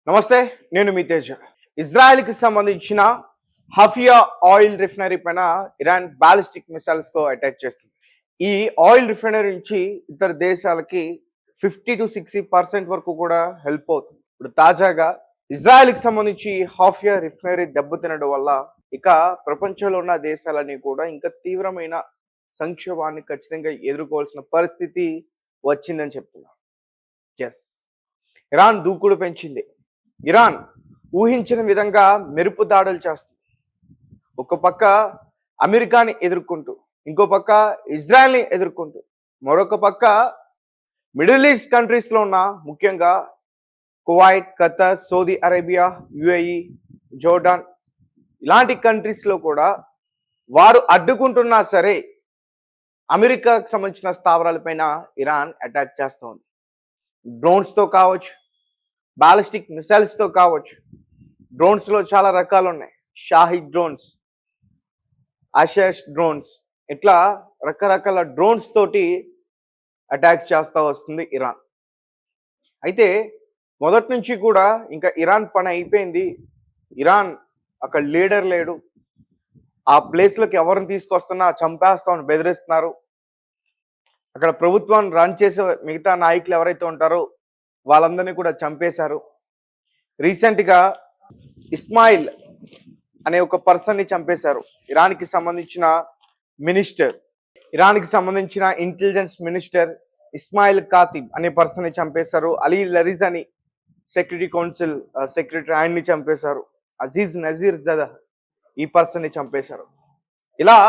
నమస్తే. నేను మీ తేజ. ఇజ్రాయెల్‌కి సంబంధించిన హఫియా ఆయిల్ రిఫైనరీ పైన ఇరాన్ బాలిస్టిక్ మిసైల్స్‌తో అటాక్ చేస్తుంది. ఈ ఆయిల్ రిఫైనరీ నుంచి ఇతర దేశాలకి 50-60% వరకు కూడా హెల్ప్ అవుతుంది. ఇప్పుడు తాజాగా ఇజ్రాయెల్‌కి సంబంధించి హఫియా రిఫైనరీ దెబ్బతినడం వల్ల ఇక ప్రపంచంలో ఉన్న దేశాలన్నీ కూడా ఇంకా తీవ్రమైన సంక్షోభాన్ని ఖచ్చితంగా ఎదుర్కోవాల్సిన పరిస్థితి వచ్చిందని చెప్తున్నారు. యెస్. ఇరాన్ దూకుడు పెంచింది. ఇరాన్ ఊహించిన విధంగా మెరుపు దాడులు చేస్తుంది. ఒక పక్క అమెరికాని ఎదుర్కొంటూ, ఇంకో పక్క ఇజ్రాయెల్ని ఎదుర్కొంటూ, మరొక పక్క మిడిల్ ఈస్ట్ కంట్రీస్లో ఉన్న ముఖ్యంగా Kuwait, Qatar, Saudi Arabia, UAE, Jordan ఇలాంటి కంట్రీస్లో కూడా వారు అడ్డుకుంటున్నా సరే అమెరికాకు సంబంధించిన స్థావరాలపైన ఇరాన్ అటాక్ చేస్తోంది. డ్రోన్స్తో కావచ్చు, బాలిస్టిక్ మిసైల్స్తో కావచ్చు. డ్రోన్స్లో చాలా రకాలు ఉన్నాయి. షాహిద్ డ్రోన్స్, ఆషాష్ డ్రోన్స్, ఇట్లా రకరకాల డ్రోన్స్ తోటి అటాక్స్ చేస్తూ వస్తుంది ఇరాన్. అయితే మొదటి నుంచి కూడా ఇంకా ఇరాన్ పని అయిపోయింది. ఇరాన్ అక్కడ లీడర్ లేడు, ఆ ప్లేస్లోకి ఎవరిని తీసుకొస్తున్నా చంపేస్తామని బెదిరిస్తున్నారు. అక్కడ ప్రభుత్వాన్ని రన్ చేసే మిగతా నాయకులు ఎవరైతే ఉంటారో వాళ్ళందరినీ కూడా చంపేశారు. రీసెంట్గా ఇస్మాయిల్ అనే ఒక పర్సన్ని చంపేశారు. ఇరాన్కి సంబంధించిన మినిస్టర్, ఇరాన్కి సంబంధించిన ఇంటెలిజెన్స్ మినిస్టర్ ఇస్మాయిల్ కాతిబ్ అనే పర్సన్ని చంపేశారు. అలీ లరీజాని సెక్యూరిటీ కౌన్సిల్ సెక్రటరీ ఆయన్ని చంపేశారు. అజీజ్ నజీర్ జదా ఈ పర్సన్ని చంపేశారు. ఇలా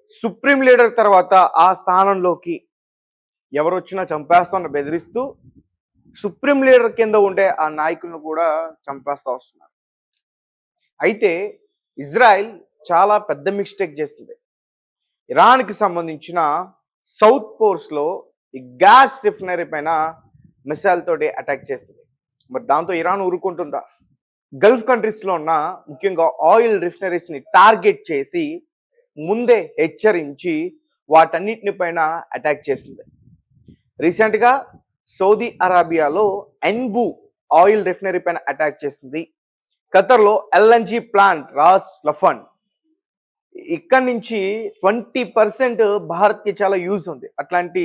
సుప్రీం లీడర్ తర్వాత ఆ స్థానంలోకి ఎవరు వచ్చినా చంపేస్తామని బెదిరిస్తూ సుప్రీం లీడర్ కింద ఉండే ఆ నాయకులను కూడా చంపేస్తూ వస్తున్నారు. అయితే ఇజ్రాయెల్ చాలా పెద్ద మిస్టేక్ చేస్తుంది. ఇరాన్కి సంబంధించిన సౌత్ పోర్స్లో ఈ గ్యాస్ రిఫైనరీ పైన మిసైల్ తోటి అటాక్ చేస్తుంది. మరి దాంతో ఇరాన్ ఊరుకుంటుందా? గల్ఫ్ కంట్రీస్లో ఉన్న ముఖ్యంగా ఆయిల్ రిఫైనరీస్ని టార్గెట్ చేసి ముందే హెచ్చరించి వాటన్నిటిని పైన అటాక్ చేసింది. రీసెంట్గా సౌదీ అరేబియాలో ఎన్బు ఆయిల్ రిఫైనరీ పైన అటాక్ చేసింది. ఖతర్లో ఎల్ఎన్జి ప్లాంట్ రాస్ లఫన్, ఇక్కడ నుంచి 20% భారత్కి చాలా యూజ్ ఉంది. అట్లాంటి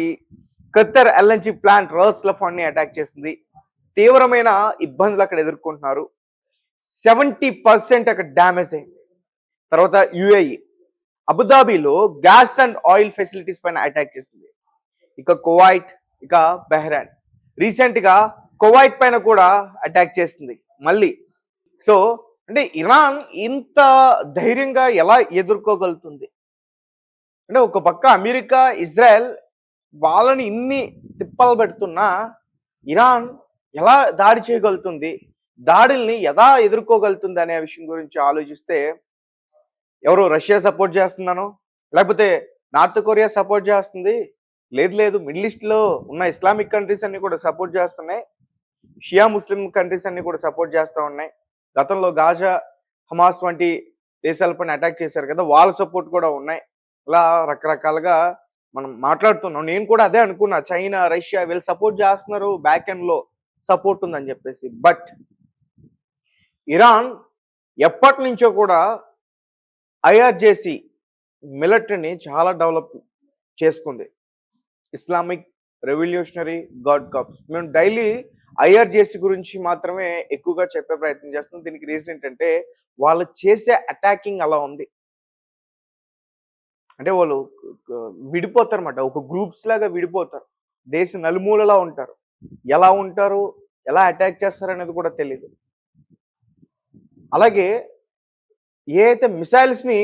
ఖతర్ ఎల్ఎన్జి ప్లాంట్ రాస్ లఫాన్ని అటాక్ చేసింది. తీవ్రమైన ఇబ్బందులు అక్కడ ఎదుర్కొంటున్నారు. 70% అక్కడ డ్యామేజ్ అయింది. తర్వాత యుఏఈ అబుదాబిలో గ్యాస్ అండ్ ఆయిల్ ఫెసిలిటీస్ పైన అటాక్ చేసింది. ఇక కువైట్, ఇక బెహ్రాన్. రీసెంట్గా కువైట్ పైన కూడా అటాక్ చేసింది మళ్ళీ. సో అంటే ఇరాన్ ఇంత ధైర్యంగా ఎలా ఎదుర్కోగలుగుతుంది అంటే, ఒక పక్క అమెరికా, ఇజ్రాయెల్ వాళ్ళని ఇన్ని తిప్పలు పెడుతున్నా ఇరాన్ ఎలా దాడి చేయగలుగుతుంది, దాడుల్ని ఎలా ఎదుర్కోగలుగుతుంది అనే విషయం గురించి ఆలోచిస్తే ఎవరు రష్యా సపోర్ట్ చేస్తున్నాను, లేకపోతే నార్త్ కొరియా సపోర్ట్ చేస్తుంది, లేదు మిడిల్ ఈస్ట్లో ఉన్న ఇస్లామిక్ కంట్రీస్ అన్ని కూడా సపోర్ట్ చేస్తున్నాయి, షియా ముస్లిం కంట్రీస్ అన్ని కూడా సపోర్ట్ చేస్తూ ఉన్నాయి. గతంలో గాజా, హమాస్ వంటి దేశాలపైన అటాక్ చేశారు కదా, వాళ్ళ సపోర్ట్ కూడా ఉన్నాయి. ఇలా రకరకాలుగా మనం మాట్లాడుతున్నాం. నేను కూడా అదే అనుకున్నా, చైనా, రష్యా వీళ్ళు సపోర్ట్ చేస్తున్నారు, బ్యాక్ ఎండ్లో సపోర్ట్ ఉందని చెప్పేసి. బట్ ఇరాన్ ఎప్పటి నుంచో కూడా ఐఆర్జేసి మిలిటరీని చాలా డెవలప్ చేసుకుంది. Islamic revolutionary guard corps. మేము డైలీ ఐఆర్జేసి గురించి మాత్రమే ఎక్కువగా చెప్పే ప్రయత్నం చేస్తున్నాం. దీనికి రీజన్ ఏంటంటే వాళ్ళు చేసే అటాకింగ్ అలా ఉంది. అంటే వాళ్ళు విడిపోతారు అన్నమాట, ఒక గ్రూప్స్ లాగా విడిపోతారు, దేశ నలుమూలలా ఉంటారు. ఎలా ఉంటారు, ఎలా అటాక్ చేస్తారు అనేది కూడా తెలియదు. అలాగే ఏ అయితే మిసైల్స్ని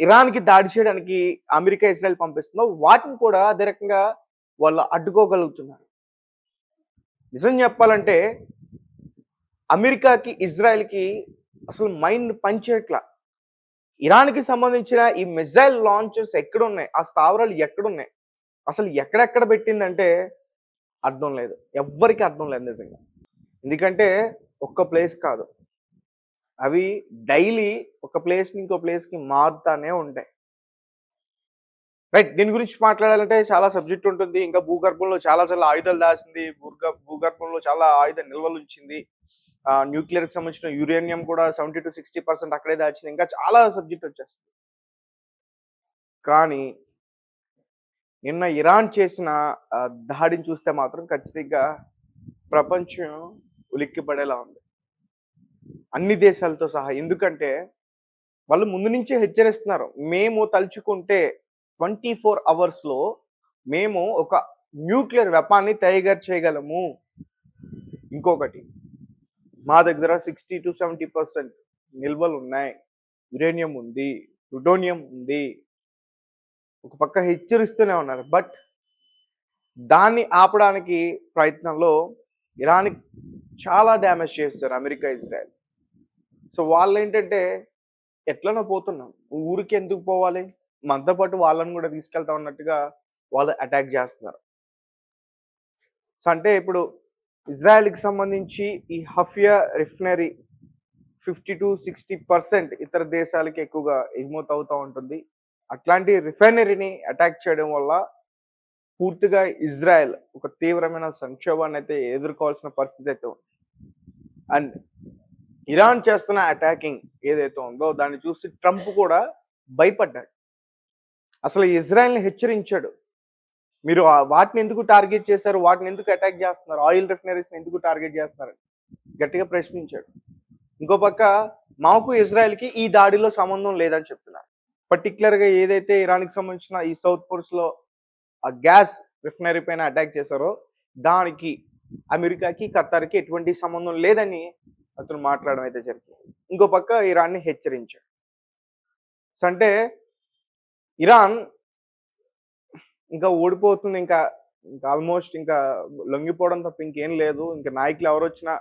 ఇరాన్కి దాడి చేయడానికి అమెరికా, ఇజ్రాయెల్ పంపిస్తుందో వాటిని కూడా అదే రకంగా వాళ్ళు అడ్డుకోగలుగుతున్నారు. నిజం చెప్పాలంటే అమెరికాకి, ఇజ్రాయెల్కి అసలు మైండ్ పనిచేయట్లా. ఇరాన్కి సంబంధించిన ఈ మిసైల్ లాంచెస్ ఎక్కడున్నాయి, ఆ స్థావరాలు ఎక్కడున్నాయి, అసలు ఎక్కడెక్కడ పెట్టిందంటే అర్థం లేదు, ఎవ్వరికి అర్థం లేదు నిజంగా. ఎందుకంటే ఒక్క ప్లేస్ కాదు, అవి డైలీ ఒక ప్లేస్ని ఇంకో ప్లేస్కి మారుతానే ఉంటాయి. రైట్, దీని గురించి మాట్లాడాలంటే చాలా సబ్జెక్ట్ ఉంటుంది. ఇంకా భూగర్భంలో చాలా ఆయుధాలు దాచింది, భూగర్భంలో చాలా ఆయుధ నిల్వలు ఉంచింది. న్యూక్లియర్కి సంబంధించిన యురేనియం కూడా 70-60% అక్కడే దాచింది. ఇంకా చాలా సబ్జెక్ట్ వచ్చేస్తుంది. కానీ నిన్న ఇరాన్ చేసిన దాడిని చూస్తే మాత్రం ఖచ్చితంగా ప్రపంచం ఉలిక్కిపడేలా ఉంది, అన్ని దేశాలతో సహా. ఎందుకంటే వాళ్ళు ముందు నుంచే హెచ్చరిస్తున్నారు, మేము తలుచుకుంటే 24 అవర్స్లో మేము ఒక న్యూక్లియర్ వెపాన్ని తయారు చేయగలము. ఇంకొకటి, మా దగ్గర 60-70% నిల్వలు ఉన్నాయి, యురేనియం ఉంది, ప్లూటోనియం ఉంది. ఒక పక్క హెచ్చరిస్తూనే ఉన్నారు. బట్ దాన్ని ఆపడానికి ప్రయత్నంలో ఇరాన్ చాలా డ్యామేజ్ చేస్తారు అమెరికా, ఇజ్రాయెల్. సో వాళ్ళు ఏంటంటే ఎట్లనో పోతున్నాం, ఊరికి ఎందుకు పోవాలి, మనతో పాటు వాళ్ళని కూడా తీసుకెళ్తా ఉన్నట్టుగా వాళ్ళు అటాక్ చేస్తున్నారు. సో అంటే ఇప్పుడు ఇజ్రాయెల్కి సంబంధించి ఈ హఫియా రిఫైనరీ 50-60% ఇతర దేశాలకి ఎక్కువగా ఎగుమతి అవుతూ ఉంటుంది. అట్లాంటి రిఫైనరీని అటాక్ చేయడం వల్ల పూర్తిగా ఇజ్రాయెల్ ఒక తీవ్రమైన సంక్షోభాన్ని అయితే ఎదుర్కోవాల్సిన పరిస్థితి అయితే ఉంది. అండ్ ఇరాన్ చేస్తున్న అటాకింగ్ ఏదైతే ఉందో దాన్ని చూసి ట్రంప్ కూడా భయపడ్డాడు. అసలు ఇజ్రాయెల్ని హెచ్చరించాడు, మీరు వాటిని ఎందుకు టార్గెట్ చేశారు, వాటిని ఎందుకు అటాక్ చేస్తున్నారు, ఆయిల్ రిఫైనరీస్ని ఎందుకు టార్గెట్ చేస్తున్నారు గట్టిగా ప్రశ్నించాడు. ఇంకో పక్క మాకు ఇజ్రాయెల్కి ఈ దాడిలో సంబంధం లేదని చెప్తున్నారు. పర్టికులర్గా ఏదైతే ఇరాన్కి సంబంధించిన ఈ సౌత్ పోర్ట్స్లో ఆ గ్యాస్ రిఫైనరీ పైన అటాక్ చేశారో దానికి అమెరికాకి, ఖతార్కి ఎటువంటి సంబంధం లేదని అతను మాట్లాడడం అయితే జరిగింది. ఇంకో పక్క ఇరాన్ని హెచ్చరించాడు. సో అంటే ఇరాన్ ఇంకా ఓడిపోతుంది, ఇంకా ఆల్మోస్ట్ ఇంకా లొంగిపోవడం తప్ప ఇంకేం లేదు, ఇంకా నాయకులు ఎవరు వచ్చినా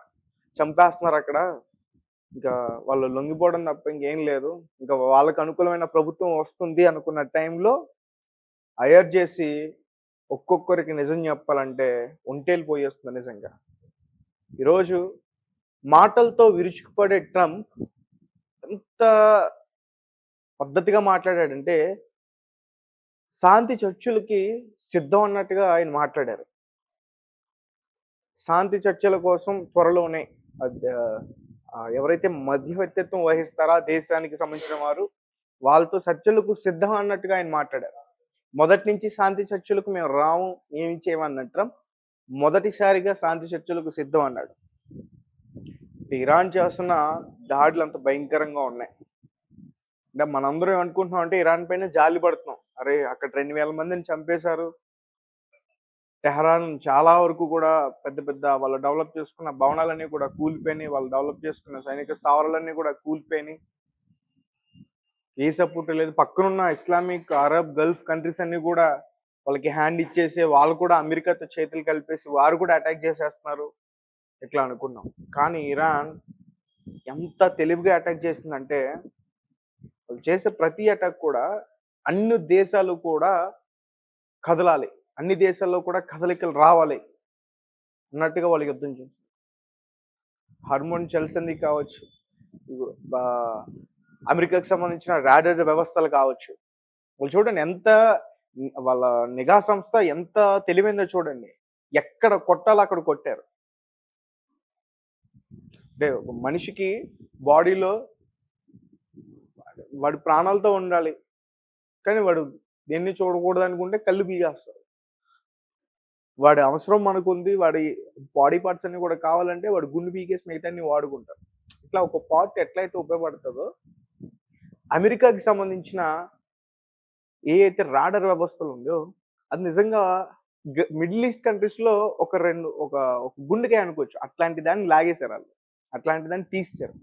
చంపేస్తున్నారు అక్కడ, ఇంకా వాళ్ళు లొంగిపోవడం తప్ప ఇంకేం లేదు, ఇంకా వాళ్ళకు అనుకూలమైన ప్రభుత్వం వస్తుంది అనుకున్న టైంలో హైర్ చేసి ఒక్కొక్కరికి నిజం చెప్పాలంటే ఒంటేలు పోయేస్తుంది నిజంగా. ఈరోజు మాటలతో విరుచుకుపడే ట్రంప్ ఎంత పద్ధతిగా మాట్లాడాడంటే శాంతి చర్చలకి సిద్ధం అన్నట్టుగా ఆయన మాట్లాడారు. శాంతి చర్చల కోసం త్వరలోనే ఎవరైతే మధ్యవర్తిత్వం వహిస్తారో దేశానికి సంబంధించిన వారు వాళ్ళతో చర్చలకు సిద్ధం అన్నట్టుగా ఆయన మాట్లాడారు. మొదటి నుంచి శాంతి చర్చలకు మేము రాము, ఏమి చేయమన్నట్టు మొదటిసారిగా శాంతి చర్చలకు సిద్ధం అన్నాడు. ఇరాన్ చేస్తున్న దాడులు అంత భయంకరంగా ఉన్నాయి. అంటే మనందరం ఏమనుకుంటున్నాం అంటే ఇరాన్ పైన జాలి పడుతున్నాం, అరే అక్కడ 2000 మందిని చంపేశారు, టెహరాన్ చాలా వరకు కూడా పెద్ద పెద్ద వాళ్ళు డెవలప్ చేసుకున్న భవనాలన్నీ కూడా కూలిపోయినాయి, వాళ్ళు డెవలప్ చేసుకున్న సైనిక స్థావరాలన్నీ కూడా కూలిపోయినాయి, ఏ సపోర్ట్ లేదు. పక్కనున్న ఇస్లామిక్, అరబ్, గల్ఫ్ కంట్రీస్ అన్ని కూడా వాళ్ళకి హ్యాండ్ ఇచ్చేసి వాళ్ళు కూడా అమెరికాతో చేతులు కలిపేసి వారు కూడా అటాక్ చేసేస్తున్నారు ఇట్లా అనుకున్నాం. కానీ ఇరాన్ ఎంత తెలివిగా అటాక్ చేసిందంటే వాళ్ళు చేసే ప్రతి అటాక్ కూడా అన్ని దేశాలు కూడా కదలాలి, అన్ని దేశాల్లో కూడా కదలికలు రావాలి అన్నట్టుగా వాళ్ళు యుద్ధం చేస్తారు. హార్మోన్ చెల్సింది కావచ్చు, అమెరికాకి సంబంధించిన రాడార్ వ్యవస్థలు కావచ్చు, వాళ్ళు చూడండి ఎంత వాళ్ళ నిఘా సంస్థ ఎంత తెలివైందో చూడండి, ఎక్కడ కొట్టాలో అక్కడ కొట్టారు. అంటే ఒక మనిషికి బాడీలో వాడి ప్రాణాలతో ఉండాలి, కానీ వాడు దేన్ని చూడకూడదు అనుకుంటే కళ్ళు పీగేస్తారు. వాడి అవసరం మనకుంది, వాడి బాడీ పార్ట్స్ అన్ని కూడా కావాలంటే వాడు గుండు పీకేసి మిగతాన్ని వాడుకుంటారు. ఇట్లా ఒక పార్ట్ ఎట్లయితే ఉపయోగపడుతుందో అమెరికాకి సంబంధించిన ఏ అయితే రాడర్ వ్యవస్థలు ఉందో అది నిజంగా మిడిల్ ఈస్ట్ కంట్రీస్లో ఒక గుండెకాయ అనుకోవచ్చు, అట్లాంటి దాన్ని లాగేశారు వాళ్ళు, అట్లాంటి దాన్ని తీసేశారు.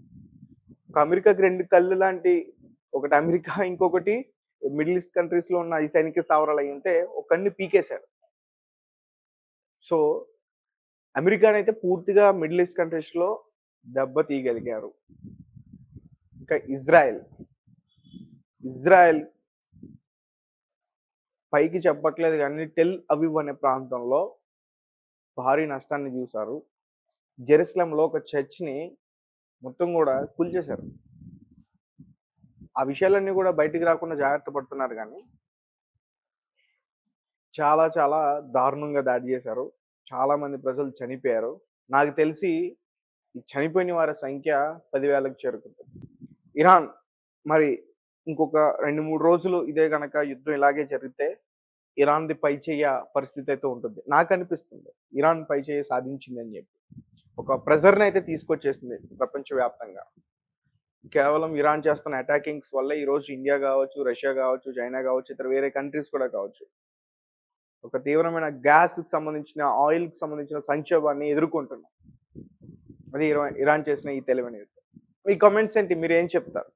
ఒక అమెరికాకి 2 కళ్ళు లాంటి, ఒకటి అమెరికా, ఇంకొకటి మిడిల్ ఈస్ట్ కంట్రీస్లో ఉన్న ఈ సైనిక స్థావరాలు అయి ఉంటే ఒక కన్ను పీకేశారు. సో అమెరికానైతే పూర్తిగా మిడిల్ ఈస్ట్ కంట్రీస్లో దెబ్బ తీయగలిగారు. ఇంకా ఇజ్రాయెల్ పైకి చెప్పట్లేదు కానీ టెల్ అవివ్ అనే ప్రాంతంలో భారీ నష్టాన్ని చూశారు. జెరూసలంలో ఒక చర్చ్ని మొత్తం కూడా కూల్చేశారు. ఆ విషయాలన్నీ కూడా బయటికి రాకుండా జాగ్రత్త పడుతున్నారు, కానీ చాలా చాలా దారుణంగా దాడి చేశారు, చాలా మంది ప్రజలు చనిపోయారు. నాకు తెలిసి ఈ చనిపోయిన వారి సంఖ్య 10,000కి చేరుకుంటుంది. ఇరాన్ మరి ఇంకొక 2, 3 రోజులు ఇదే గనక యుద్ధం ఇలాగే జరిగితే ఇరాన్‌ది పైచేయ పరిస్థితి అయితే ఉంటుంది. నాకనిపిస్తుంది ఇరాన్ పైచేయ సాధించిందని చెప్పి. ఒక ప్రెషర్‌నయితే తీసుకొచ్చేసింది ప్రపంచవ్యాప్తంగా. కేవలం ఇరాన్ చేస్తున్న అటాకింగ్స్ వల్లే ఈరోజు ఇండియా గావచ్చు, రష్యా గావచ్చు, చైనా గావచ్చు, ఇతర వేరే కంట్రీస్ కూడా కావచ్చు. ఒక తీవ్రమైన గ్యాస్‌కి సంబంధించిన, ఆయిల్‌కి సంబంధించిన సంక్షోభాన్ని ఎదుర్కొంటున్నాం. అది ఇరాన్ చేసిన ఈ తెలివైన యుద్ధం. మీ కామెంట్స్ ఏంటి? మీరేం చెప్తారు?